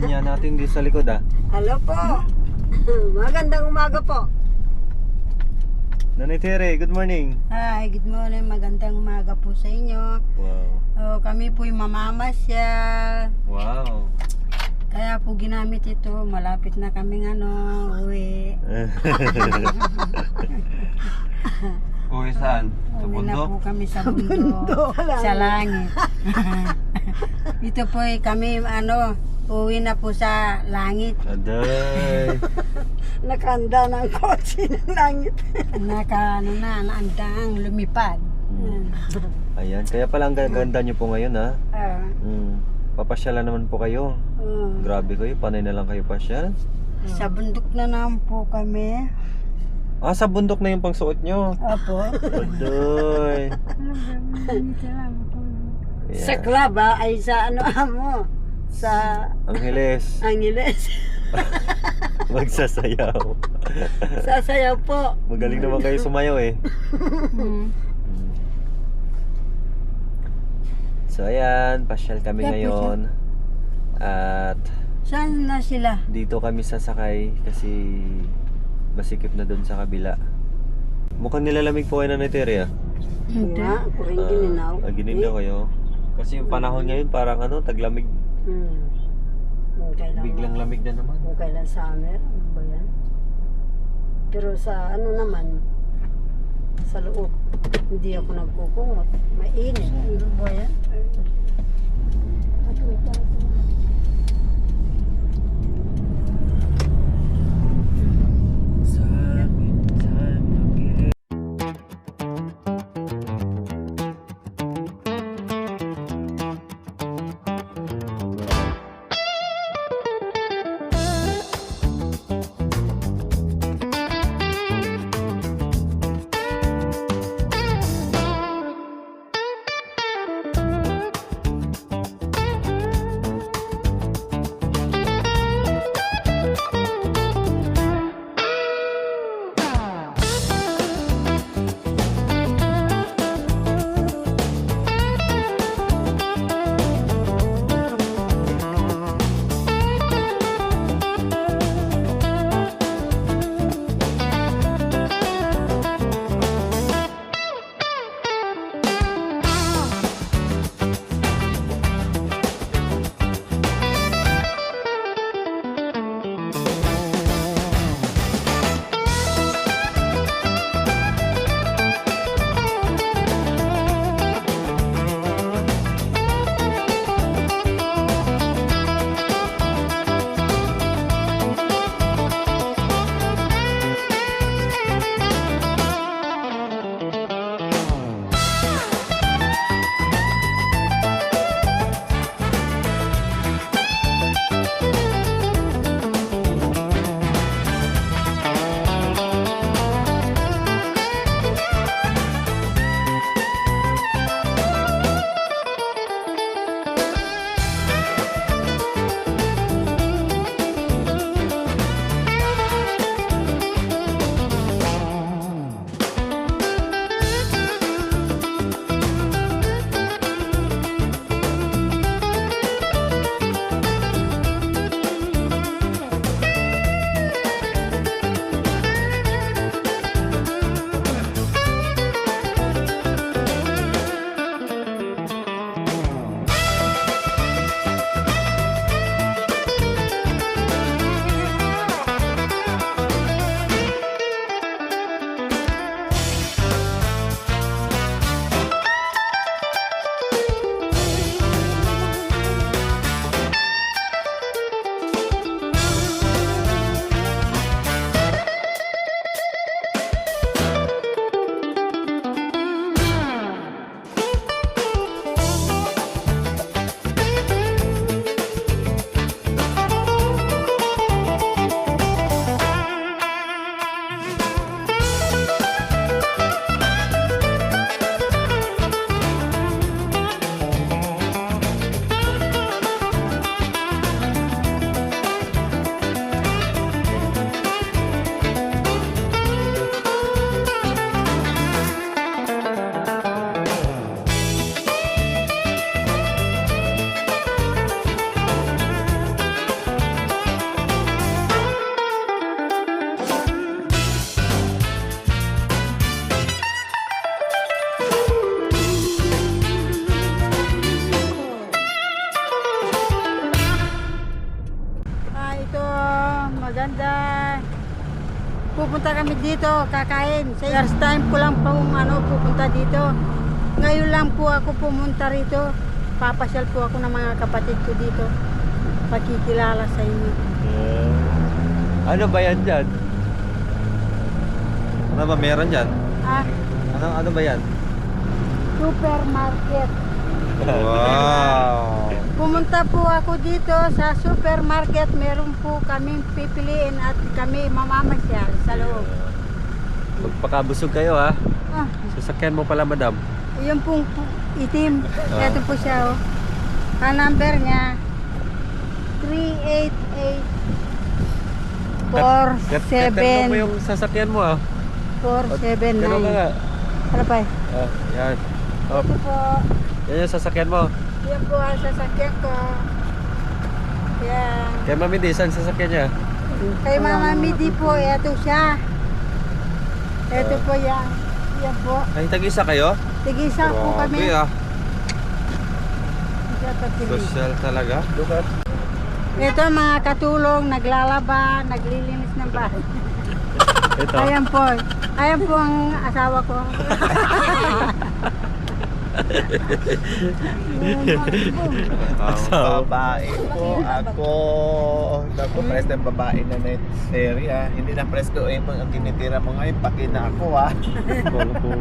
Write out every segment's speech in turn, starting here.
linya natin di sa likod ah. Hello po. Magandang umaga po. Nanay Tere, good morning. Hi, good morning. Magandang umaga po sa inyo. Wow. Kami po'y mamamasyal. Wow. Kaya po ginamit ito. Malapit na kaming uwi. Uwi saan? Sa Uwi na bundok? po kami sa bundok. Sa langit. Ito po'y kami uwi na po sa langit. Aday. Nakanda ng kotse ng langit. Naandang lumipad. Ayan, kaya pala ang ganda nyo po ngayon ha. Papasyalan naman po kayo. Grabe kayo, panay na lang kayo pasyal. Sa bundok na naman po kami. Ah, sa bundok na yung pangsuot nyo. Opo. Aday. Sa club ay sa mo? Sa Angeles. Angeles. Magsasayaw. Sasayaw po. Magaling naman kayo sumayaw eh. So ayan, pasyal kami ngayon. At saan na sila? dito kami sasakay kasi masikip na doon sa kabila. Mukhang nilalamig po kayo na Tere ah. Hindi. Kuring gininaw. Gininaw kayo. Kasi yung panahon ngayon parang taglamig. Biglang lamig na naman. Kung kailan summer, ano ba yan? Pero sa naman, sa loob, hindi ako nagkukumot. Mainit. Ano ba yan? maganda. Pupunta kami dito, kakain. First time ko lang pong pupunta dito. Ngayon lang po ako pumunta rito. Papasyal po ako ng mga kapatid ko dito. Pakikilala sa inyo. Ano ba yan dyan? Ano ba meron dyan? Ah, Ano ba yan? supermarket. Wow! Pumunta po ako dito sa supermarket. Meron po kaming pipiliin at kami mamamasyal sa loob. Magpakabusog kayo ha. Ah, Sasakyan mo pala madam. yun pong itim. Ah. Ito po siya. Ang number niya 388 Katanong mo yung sasakyan mo ah. 479. Ganun ka nga. Ano pa? Yan. Oh, Ito po. yan yung sasakyan mo. Yan po ang sasakyan ko. Yan. Kay Mami D, saan sasakyan niya? Kay Mama Midi po, ito siya. Ito po yan. Yan po. Ay, tag-isa kayo? Tigisa po kami. Grabe ah. Isa pa sila. Social talaga. Dukat. Ito mga katulong, naglalaba, naglilinis ng bahay. Ito. Ayan po. Ayan po ang asawa ko. Babae po ako. Naku, press ng babae na net serie. Hindi na press ko ang tinitira mo ngayon. Paki na ako Wala po.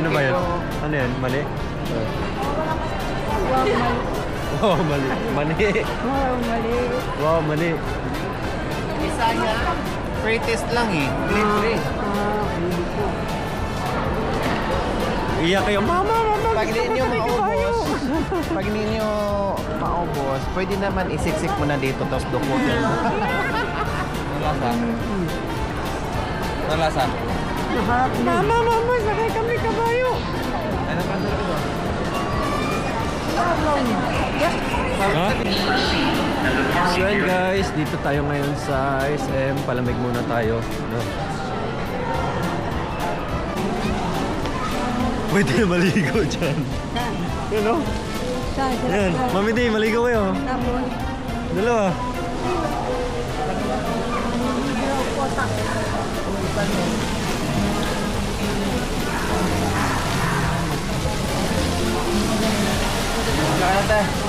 Ano ba yan? Ano yan? Mali? Wow, mali. Wow, mali. Mali. Wow, mali. Wow, mali. Isa niya, free test lang Grade free. Hindi po. Iyak kayo. Mama, mama. Pag hindi nyo maubos, pwede naman isiksik mo na dito tapos dukutin mo. Nalasa? Nalasa? Maharap na. Mama, sakay kami kabayo. Ano pa ito? Ha? So yun guys, dito tayo ngayon sa SM. Palamig muna tayo. No? Pwede na maligo dyan. Yun o. Yan. Mami D, maligo kayo. Tapos, Dalawa. Kaya tayo.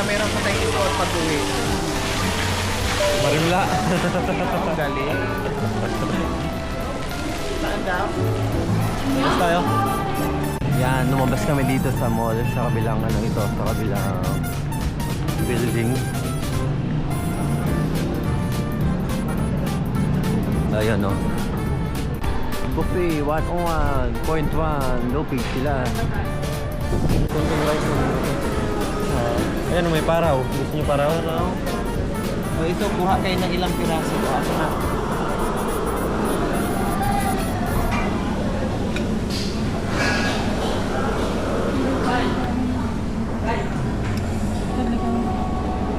Para meron pa tayong isuot pag-uwi. Marimla. Galing. Saan daw? Tapos tayo. Yan, lumabas kami dito sa mall. Sa kabilang ito. Sa kabilang building. Ayan o. Buffet 101.1. Lupig sila. Konting rice mo. Ayan, may paraw. Gusto nyo paraw? O ito, kuha kayo ng ilang piraso. Kuha ko na.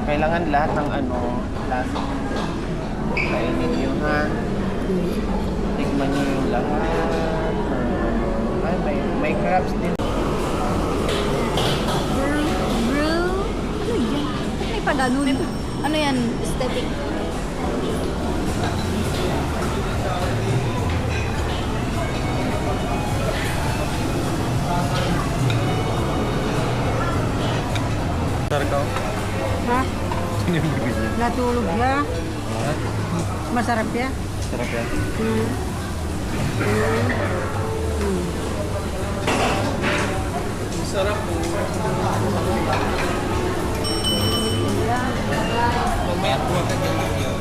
Kailangan lahat ng lasa. Kainin nyo ha. Tikman nyo yung lahat. Ay, may crabs din. Pa ganun. Ano yan? Aesthetic. Sarkaw. Ha? Sino yung bibigyan? Natulog siya. Ah, Masarap siya. sarap yan. Hmm. Sarap po. Mamaya po agad yung video.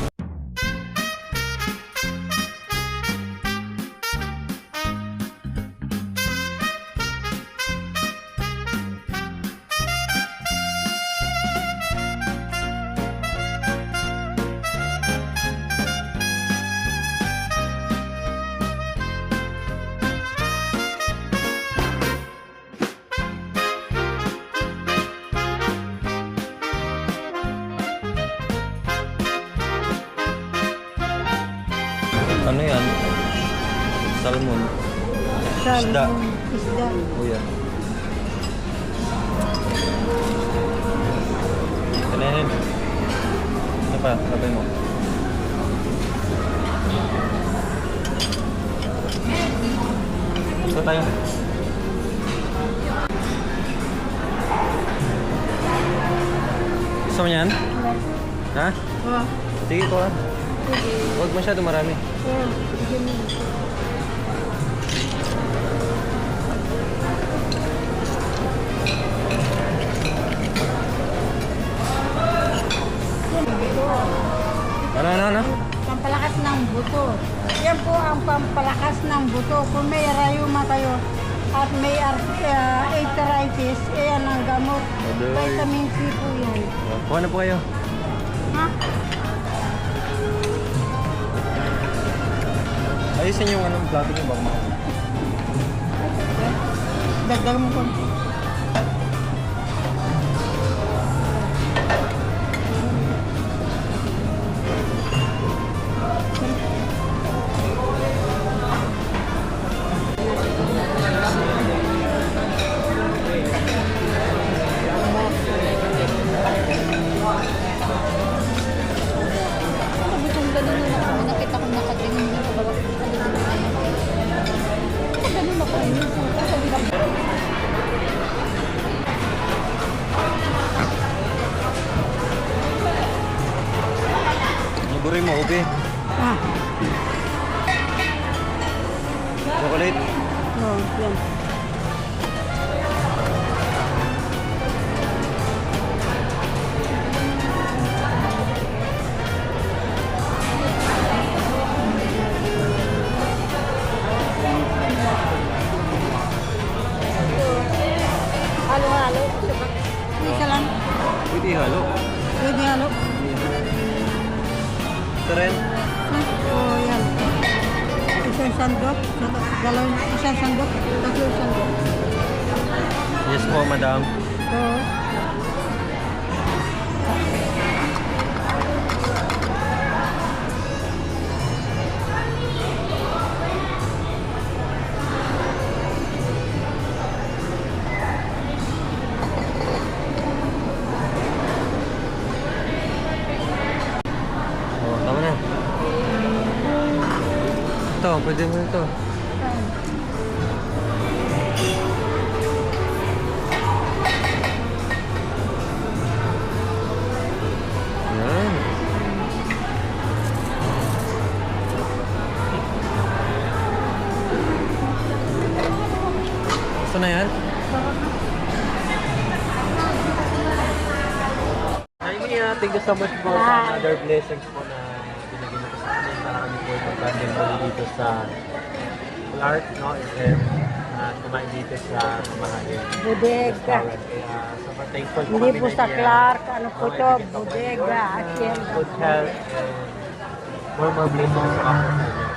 Ano yan? Salmon. Isda. Isda. O yan. Kanahin. Ano pa? Labay mo. Gusto tayo. Gusto mo yan? Ha? Oh. Sige ko ha. Huwag masyado marami. Oh. Bigyan mo. Ano? Pampalakas ng buto. Yan po ang pampalakas ng buto. Kung may rayuma kayo at may arthritis, yan ang gamot. Adoy. Vitamin C po yan. Kuha na po kayo. Ha? Ayusin yung anong plato niyo baka mahal. Dagdag mo ko. Sabi kong ganun na ako. Nakita ko nakatingin na kabawak. Ganun ako. Sabi lang. Liburin mo, okay? Ah. Chocolate. Oh, yan. Halo-halo. Isa lang. Pwede halo. Pwede halo. Ito rin. Oh, yan. Isang sandok. Isang sandok. Tatlong sandok. Yes po, madam. Oo. Oh, tama na. Ito, pwede mo ito. Yan. Gusto na yan? Hi Mia, thank you so much po sa another blessings po na binigyan mo po sa amin para kami po itong mo dito sa Clark, no? And then, kumain dito sa mamahalin Bodega. restaurant. Kaya sobrang thankful po Hindi kami po na sa niya. Clark. Ano po Oo, to? ibigay po Bodega. kami, Hacienda. good health and more blessings po ako sa inyo.